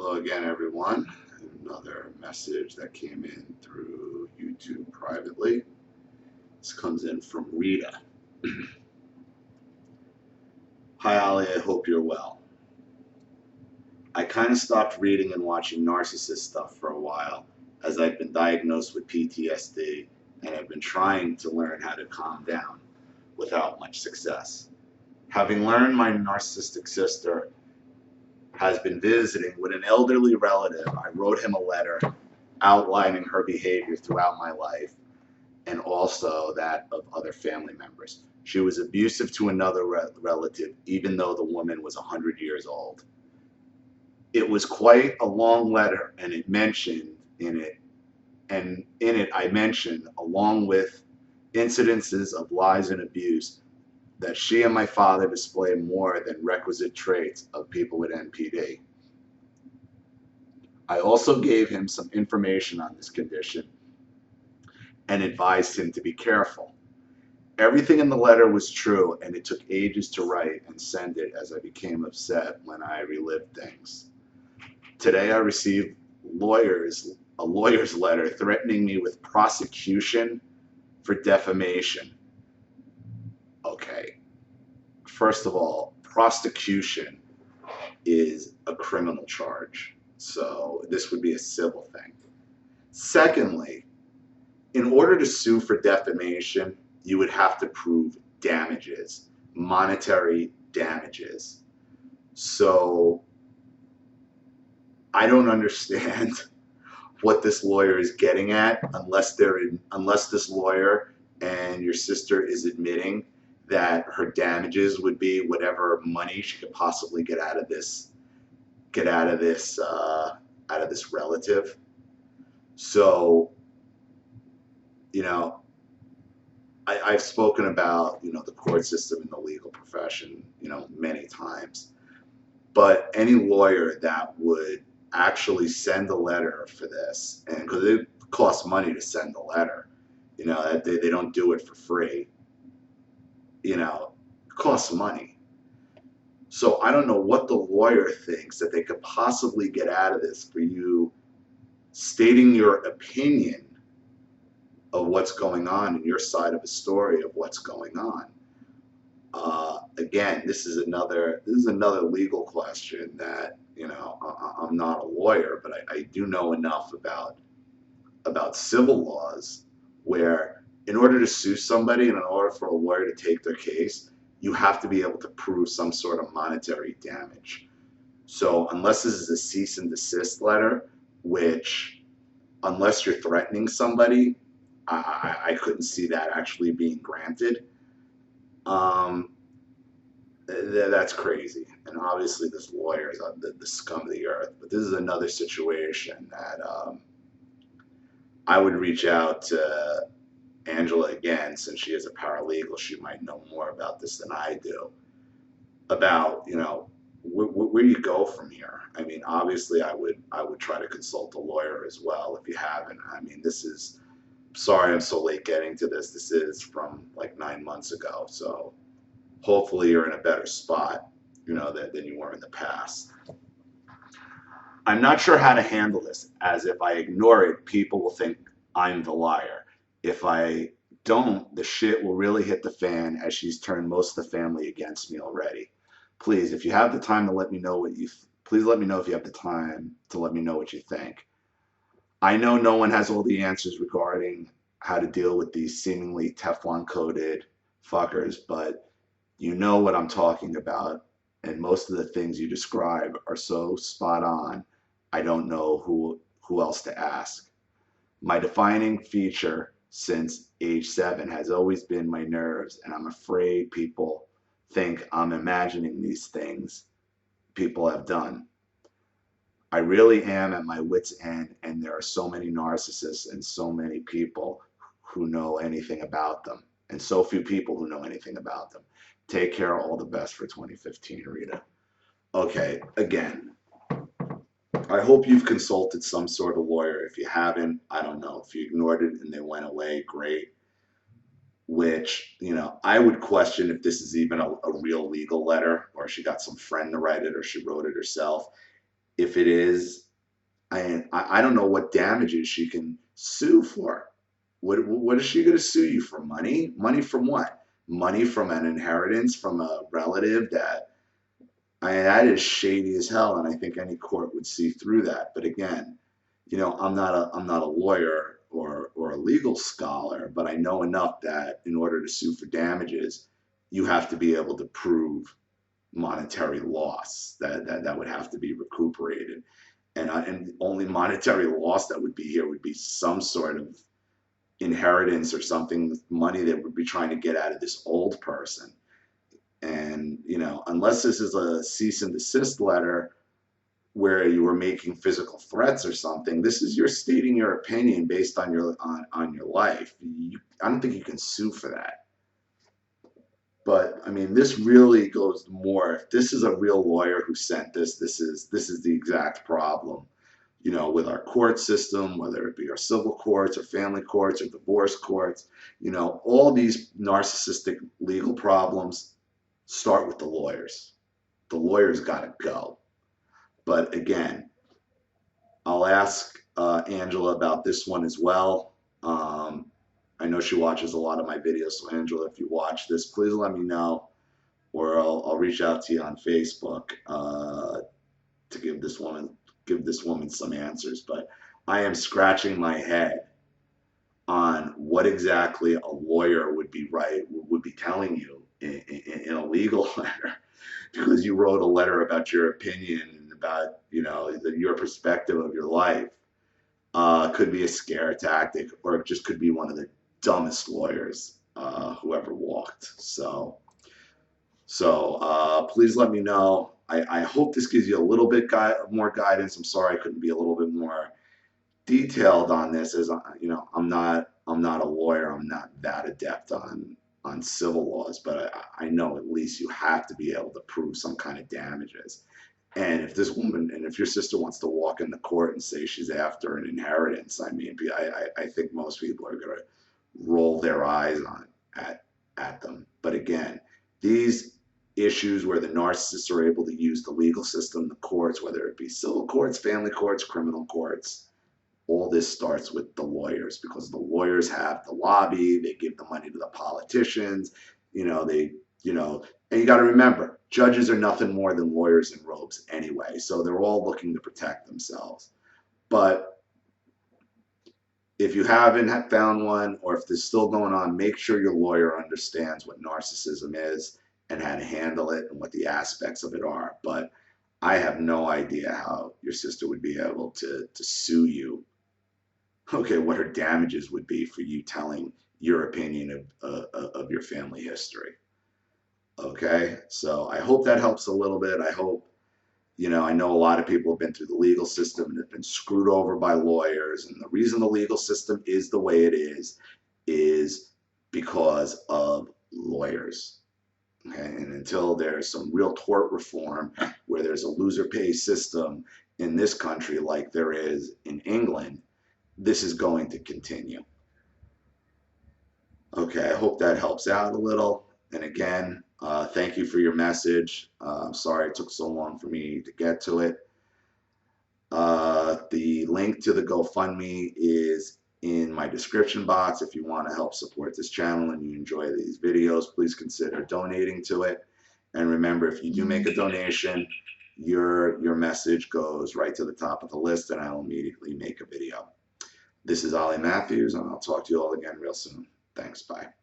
Hello again, everyone. Another message that came in through YouTube privately. This comes in from Rita. Hi, Ali. I hope you're well. I kind of stopped reading and watching narcissist stuff for a while as I've been diagnosed with PTSD and I've been trying to learn how to calm down without much success. Having learned my narcissistic sister has been visiting with an elderly relative, I wrote him a letter outlining her behavior throughout my life and also that of other family members. She was abusive to another relative, even though the woman was 100 years old. It was quite a long letter, and in it I mentioned, along with incidences of lies and abuse, that she and my father display more than requisite traits of people with NPD. I also gave him some information on this condition and advised him to be careful. Everything in the letter was true, and it took ages to write and send it as I became upset when I relived things. Today I received a lawyer's letter threatening me with prosecution for defamation. Okay, first of all, prosecution is a criminal charge, so this would be a civil thing. Secondly, in order to sue for defamation, you would have to prove damages, monetary damages. So I don't understand what this lawyer is getting at unless this lawyer and your sister is admitting that her damages would be whatever money she could possibly get out of this relative. So, you know, I've spoken about, the court system and the legal profession, many times. But any lawyer that would actually send a letter for this, and because it costs money to send a letter, they don't do it for free, it costs money. So I don't know what the lawyer thinks that they could possibly get out of this for you stating your opinion of what's going on and your side of the story of what's going on. Again, this is another legal question that I'm not a lawyer, but I do know enough about civil laws where in order to sue somebody and in order for a lawyer to take their case, you have to be able to prove some sort of monetary damage. So unless this is a cease and desist letter, which unless you're threatening somebody, I couldn't see that actually being granted. That's crazy. And obviously this lawyer is the scum of the earth. But this is another situation that I would reach out to Angela again, since she is a paralegal. She might know more about this than I do. About, where do you go from here? I mean, obviously I would try to consult a lawyer as well if you haven't. I mean, sorry I'm so late getting to this. This is from like 9 months ago. So hopefully you're in a better spot, than you were in the past. I'm not sure how to handle this, as if I ignore it, people will think I'm the liar. If I don't, the shit will really hit the fan, as she's turned most of the family against me already. Please, if you have the time to let me know please let me know if you have the time to let me know what you think. I know no one has all the answers regarding how to deal with these seemingly Teflon-coated fuckers, but you know what I'm talking about, and most of the things you describe are so spot on, I don't know who else to ask. My defining feature since age 7 has always been my nerves, and I'm afraid people think I'm imagining these things people have done. I really am at my wit's end, and there are so many narcissists and so many people who know anything about them, and so few people who know anything about them. Take care, all the best for 2015, Rita. Okay, again, I hope you've consulted some sort of lawyer. If you haven't, I don't know. If you ignored it and they went away, great. Which, I would question if this is even a real legal letter, or she got some friend to write it, or she wrote it herself. If it is, I don't know what damages she can sue for. What is she going to sue you for? Money? Money from what? Money from an inheritance from a relative that, that is shady as hell, and I think any court would see through that. But again, I'm not a lawyer or a legal scholar, but I know enough that in order to sue for damages, you have to be able to prove monetary loss that would have to be recuperated, and only monetary loss that would be here would be some sort of inheritance or something, money that would be trying to get out of this old person. And unless this is a cease and desist letter where you were making physical threats or something, this is your stating your opinion based on your life. I don't think you can sue for that. But I mean, this really goes more. If this is a real lawyer who sent this, this is the exact problem. With our court system, whether it be our civil courts or family courts or divorce courts, all these narcissistic legal problems start with the lawyers. The lawyers got to go. But again, I'll ask Angela about this one as well. I know she watches a lot of my videos, so Angela, if you watch this, please let me know, or I'll reach out to you on Facebook to give this woman some answers. But I am scratching my head on what exactly a lawyer would be telling you in a legal letter, because you wrote a letter about your opinion and about your perspective of your life. Could be a scare tactic, or it just could be one of the dumbest lawyers who ever walked. So please let me know. I hope this gives you a little bit more guidance. I'm sorry I couldn't be a little bit more detailed on this, as I'm not a lawyer. I'm not that adept on civil laws, but I know at least you have to be able to prove some kind of damages. And if your sister wants to walk in the court and say she's after an inheritance, I mean, I think most people are going to roll their eyes at them. But again, these issues where the narcissists are able to use the legal system, the courts, whether it be civil courts, family courts, criminal courts, all this starts with the lawyers, because the lawyers have the lobby. They give the money to the politicians. They, and you got to remember, judges are nothing more than lawyers in robes anyway. So they're all looking to protect themselves. But if you haven't found one, or if this is still going on, make sure your lawyer understands what narcissism is and how to handle it and what the aspects of it are. But I have no idea how your sister would be able to sue you. Okay, what her damages would be for you telling your opinion of your family history. Okay, so I hope that helps a little bit. I hope, I know a lot of people have been through the legal system and have been screwed over by lawyers. And the reason the legal system is the way it is because of lawyers. Okay, and until there's some real tort reform where there's a loser pays system in this country like there is in England, this is going to continue. Okay, I hope that helps out a little. And again, thank you for your message. I'm sorry it took so long for me to get to it. The link to the GoFundMe is in my description box. If you want to help support this channel and you enjoy these videos, please consider donating to it. And remember, if you do make a donation, your message goes right to the top of the list, and I'll immediately make a video. This is Ollie Matthews, and I'll talk to you all again real soon. Thanks. Bye.